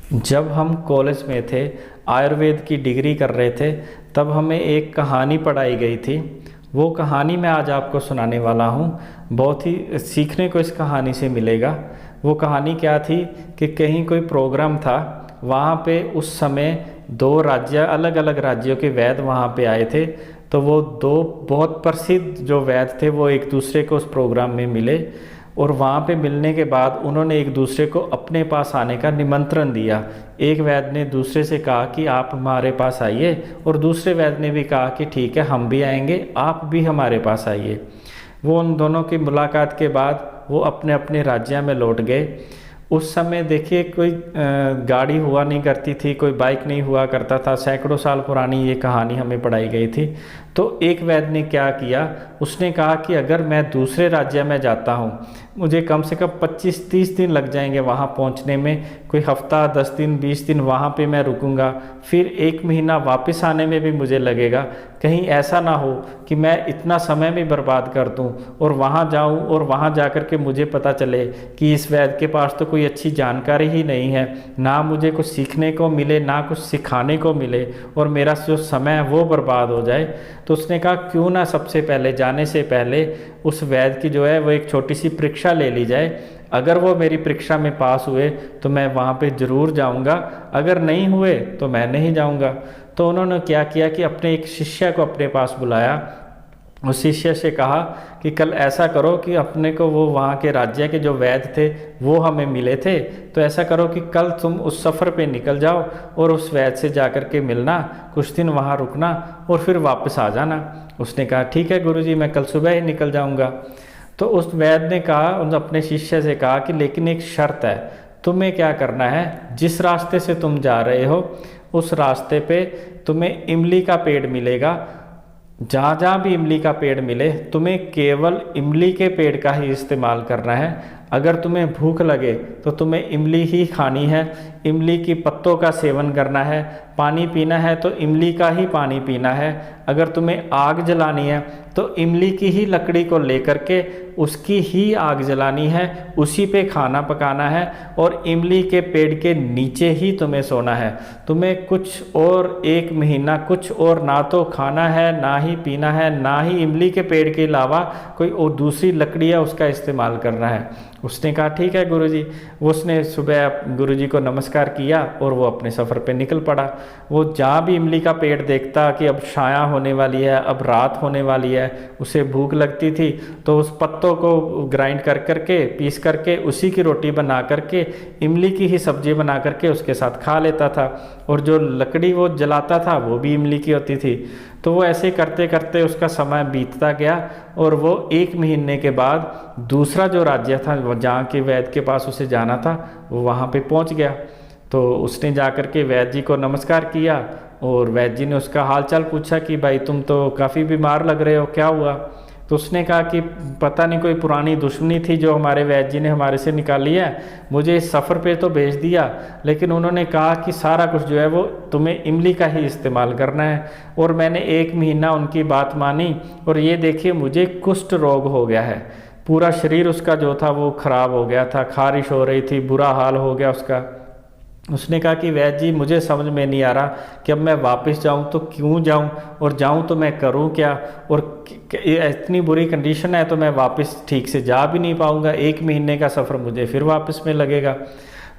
जब हम कॉलेज में थे, आयुर्वेद की डिग्री कर रहे थे, तब हमें एक कहानी पढ़ाई गई थी। वो कहानी मैं आज आपको सुनाने वाला हूँ। बहुत ही सीखने को इस कहानी से मिलेगा। वो कहानी क्या थी कि कहीं कोई प्रोग्राम था, वहाँ पे उस समय दो राज्य, अलग अलग राज्यों के वैद्य वहाँ पे आए थे। तो वो दो बहुत प्रसिद्ध जो वैद्य थे वो एक दूसरे को उस प्रोग्राम में मिले, और वहाँ पे मिलने के बाद उन्होंने एक दूसरे को अपने पास आने का निमंत्रण दिया। एक वैद्य ने दूसरे से कहा कि आप हमारे पास आइए, और दूसरे वैद्य ने भी कहा कि ठीक है हम भी आएंगे, आप भी हमारे पास आइए। वो उन दोनों की मुलाकात के बाद वो अपने अपने राज्य में लौट गए। उस समय देखिए कोई गाड़ी हुआ नहीं करती थी, कोई बाइक नहीं हुआ करता था। सैकड़ों साल पुरानी ये कहानी हमें पढ़ाई गई थी। तो एक वैद्य ने क्या किया, उसने कहा कि अगर मैं दूसरे राज्य में जाता हूँ, मुझे कम से कम 25-30 दिन लग जाएंगे वहाँ पहुँचने में। कोई हफ्ता, 10 दिन, 20 दिन वहाँ पे मैं रुकूंगा, फिर 1 महीना वापस आने में भी मुझे लगेगा। कहीं ऐसा ना हो कि मैं इतना समय भी बर्बाद कर दूं और वहाँ जाऊं और वहाँ जाकर के मुझे पता चले कि इस वैद्य के पास तो कोई अच्छी जानकारी ही नहीं है, ना मुझे कुछ सीखने को मिले, ना कुछ सिखाने को मिले, और मेरा जो समय है वो बर्बाद हो जाए। तो उसने कहा क्यों ना सबसे पहले, जाने से पहले उस वैद्य की जो है वो एक छोटी सी परीक्षा ले ली जाए। अगर वो मेरी परीक्षा में पास हुए तो मैं वहाँ पे ज़रूर जाऊँगा, अगर नहीं हुए तो मैं नहीं जाऊँगा। तो उन्होंने क्या किया कि अपने एक शिष्य को अपने पास बुलाया। उस शिष्य से कहा कि कल ऐसा करो कि अपने को, वो वहाँ के राज्य के जो वैद्य थे वो हमें मिले थे, तो ऐसा करो कि कल तुम उस सफ़र पे निकल जाओ और उस वैद्य से जा कर के मिलना, कुछ दिन वहाँ रुकना और फिर वापस आ जाना। उसने कहा ठीक है गुरुजी, मैं कल सुबह ही निकल जाऊँगा। तो उस वैद्य ने कहा, उन अपने शिष्य से कहा कि लेकिन एक शर्त है, तुम्हें क्या करना है, जिस रास्ते से तुम जा रहे हो उस रास्ते पे तुम्हें इमली का पेड़ मिलेगा। जहाँ जहाँ भी इमली का पेड़ मिले तुम्हें केवल इमली के पेड़ का ही इस्तेमाल करना है। अगर तुम्हें भूख लगे तो तुम्हें इमली ही खानी है, इमली की पत्तों का सेवन करना है। पानी पीना है तो इमली का ही पानी पीना है। अगर तुम्हें आग जलानी है तो इमली की ही लकड़ी को लेकर के उसकी ही आग जलानी है, उसी पे खाना पकाना है, और इमली के पेड़ के नीचे ही तुम्हें सोना है। तुम्हें कुछ और 1 महीना कुछ और ना तो खाना है, ना ही पीना है, ना ही इमली के पेड़ के अलावा कोई और दूसरी लकड़ी है उसका इस्तेमाल करना है। उसने कहा ठीक है गुरुजी। उसने सुबह गुरुजी को नमस्कार किया और वो अपने सफ़र पे निकल पड़ा। वो जहाँ भी इमली का पेड़ देखता कि अब छाया होने वाली है, अब रात होने वाली है, उसे भूख लगती थी, तो उस पत्तों को ग्राइंड कर करके, पीस करके उसी की रोटी बना करके, इमली की ही सब्जी बना करके उसके साथ खा लेता था। और जो लकड़ी वो जलाता था वो भी इमली की होती थी। तो वो ऐसे करते करते उसका समय बीतता गया, और वो 1 महीने के बाद दूसरा जो राज्य था जहाँ के वैद्य के पास उसे जाना था, वो वहाँ पे पहुँच गया। तो उसने जाकर के वैद्य जी को नमस्कार किया, और वैद्य जी ने उसका हालचाल पूछा कि भाई तुम तो काफ़ी बीमार लग रहे हो, क्या हुआ। तो उसने कहा कि पता नहीं कोई पुरानी दुश्मनी थी जो हमारे वैद्य जी ने हमारे से निकाली है, मुझे इस सफ़र पे तो भेज दिया, लेकिन उन्होंने कहा कि सारा कुछ जो है वो तुम्हें इमली का ही इस्तेमाल करना है। और मैंने 1 महीना उनकी बात मानी, और ये देखिए मुझे कुष्ठ रोग हो गया है। पूरा शरीर उसका जो था वो खराब हो गया था, खारिश हो रही थी, बुरा हाल हो गया उसका। उसने कहा कि वैद्य जी मुझे समझ में नहीं आ रहा कि अब मैं वापस जाऊं तो क्यों जाऊं, और जाऊं तो मैं करूं क्या, और इतनी बुरी कंडीशन है तो मैं वापस ठीक से जा भी नहीं पाऊंगा, 1 महीने का सफ़र मुझे फिर वापस में लगेगा।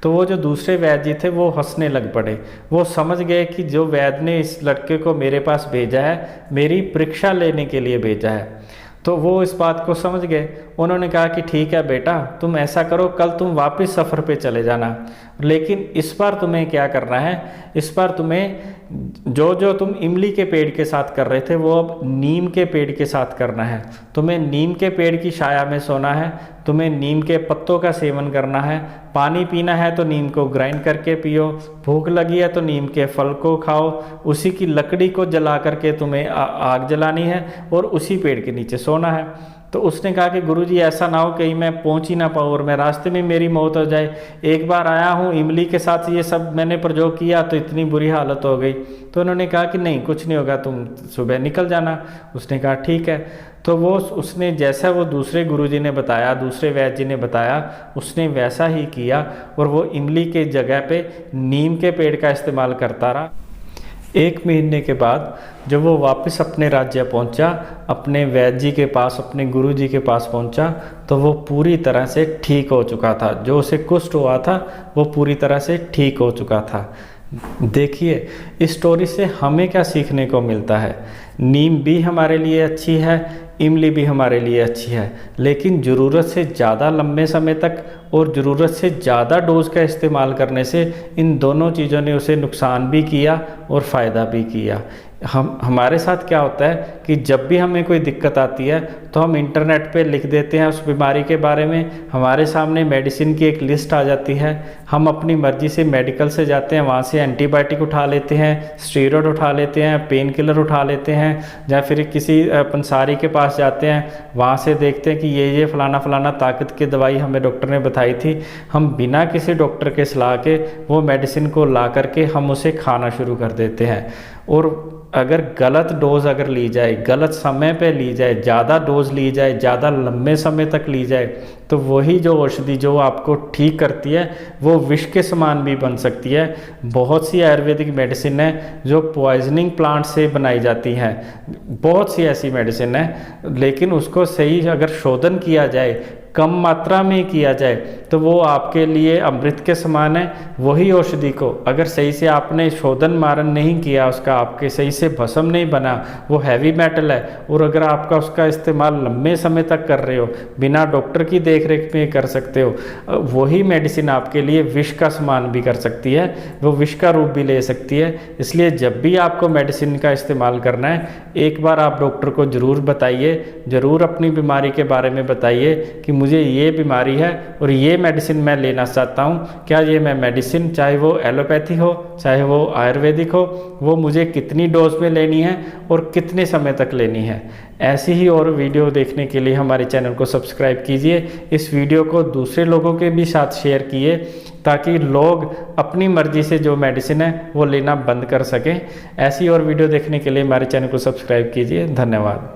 तो वो जो दूसरे वैद्य जी थे वो हंसने लग पड़े। वो समझ गए कि जो वैद्य ने इस लड़के को मेरे पास भेजा है, मेरी परीक्षा लेने के लिए भेजा है। तो वो इस बात को समझ गए। उन्होंने कहा कि ठीक है बेटा, तुम ऐसा करो, कल तुम वापस सफ़र पे चले जाना, लेकिन इस बार तुम्हें क्या करना है, इस बार तुम्हें जो जो तुम इमली के पेड़ के साथ कर रहे थे वो अब नीम के पेड़ के साथ करना है। तुम्हें नीम के पेड़ की छाया में सोना है, तुम्हें नीम के पत्तों का सेवन करना है, पानी पीना है तो नीम को ग्राइंड करके पियो, भूख लगी है तो नीम के फल को खाओ, उसी की लकड़ी को जला करके तुम्हें आग जलानी है और उसी पेड़ के नीचे सोना है। तो उसने कहा कि गुरुजी ऐसा ना हो कहीं मैं पहुंच ही ना पाऊँ और मैं रास्ते में मेरी मौत हो जाए। एक बार आया हूँ इमली के साथ ये सब मैंने प्रयोग किया तो इतनी बुरी हालत हो गई। तो उन्होंने कहा कि नहीं कुछ नहीं होगा, तुम सुबह निकल जाना। उसने कहा ठीक है। तो वो उसने जैसा वो दूसरे गुरुजी ने बताया, दूसरे वैद्य जी ने बताया, उसने वैसा ही किया और वो इमली के जगह पे नीम के पेड़ का इस्तेमाल करता रहा। 1 महीने के बाद जब वो वापस अपने राज्य पहुंचा, अपने वैद्य जी के पास, अपने गुरु जी के पास पहुंचा, तो वो पूरी तरह से ठीक हो चुका था। जो उसे कुष्ठ हुआ था वो पूरी तरह से ठीक हो चुका था। देखिए इस स्टोरी से हमें क्या सीखने को मिलता है। नीम भी हमारे लिए अच्छी है, इमली भी हमारे लिए अच्छी है, लेकिन ज़रूरत से ज़्यादा लंबे समय तक और ज़रूरत से ज़्यादा डोज का इस्तेमाल करने से इन दोनों चीज़ों ने उसे नुकसान भी किया और फ़ायदा भी किया। हमारे साथ क्या होता है कि जब भी हमें कोई दिक्कत आती है तो हम इंटरनेट पे लिख देते हैं उस बीमारी के बारे में, हमारे सामने मेडिसिन की एक लिस्ट आ जाती है, हम अपनी मर्ज़ी से मेडिकल से जाते हैं, वहाँ से एंटीबायोटिक उठा लेते हैं, स्टीरॉयड उठा लेते हैं, पेन किलर उठा लेते हैं, या फिर किसी पंसारी के पास जाते हैं, वहाँ से देखते हैं कि ये फलाना फलाना ताकत की दवाई हमें डॉक्टर ने बताई थी। हम बिना किसी डॉक्टर के सलाह के वो मेडिसिन को ला करके हम उसे खाना शुरू कर देते हैं। और अगर गलत डोज अगर ली जाए, गलत समय पे ली जाए, ज़्यादा डोज ली जाए, ज़्यादा लंबे समय तक ली जाए, तो वही जो औषधि जो आपको ठीक करती है वो विष के समान भी बन सकती है। बहुत सी आयुर्वेदिक मेडिसिन है जो पॉइजनिंग प्लांट से बनाई जाती हैं, बहुत सी ऐसी मेडिसिन है, लेकिन उसको सही अगर शोधन किया जाए, कम मात्रा में किया जाए, तो वो आपके लिए अमृत के समान है। वही औषधि को अगर सही से आपने शोधन मारन नहीं किया, उसका आपके सही से भस्म नहीं बना, वो हैवी मेटल है, और अगर आपका उसका इस्तेमाल लंबे समय तक कर रहे हो, बिना डॉक्टर की देख रेख में कर सकते हो, वही मेडिसिन आपके लिए विष का समान भी कर सकती है, वो विष का रूप भी ले सकती है। इसलिए जब भी आपको मेडिसिन का इस्तेमाल करना है, एक बार आप डॉक्टर को ज़रूर बताइए, ज़रूर अपनी बीमारी के बारे में बताइए कि मुझे ये बीमारी है और ये मेडिसिन मैं लेना चाहता हूँ, क्या ये मैं मेडिसिन, चाहे वो एलोपैथी हो चाहे वो आयुर्वेदिक हो, वो मुझे कितनी डोज में लेनी है और कितने समय तक लेनी है। ऐसी ही और वीडियो देखने के लिए हमारे चैनल को सब्सक्राइब कीजिए। इस वीडियो को दूसरे लोगों के भी साथ शेयर किए ताकि लोग अपनी मर्जी से जो मेडिसिन है वो लेना बंद कर सकें। ऐसी और वीडियो देखने के लिए हमारे चैनल को सब्सक्राइब कीजिए। धन्यवाद।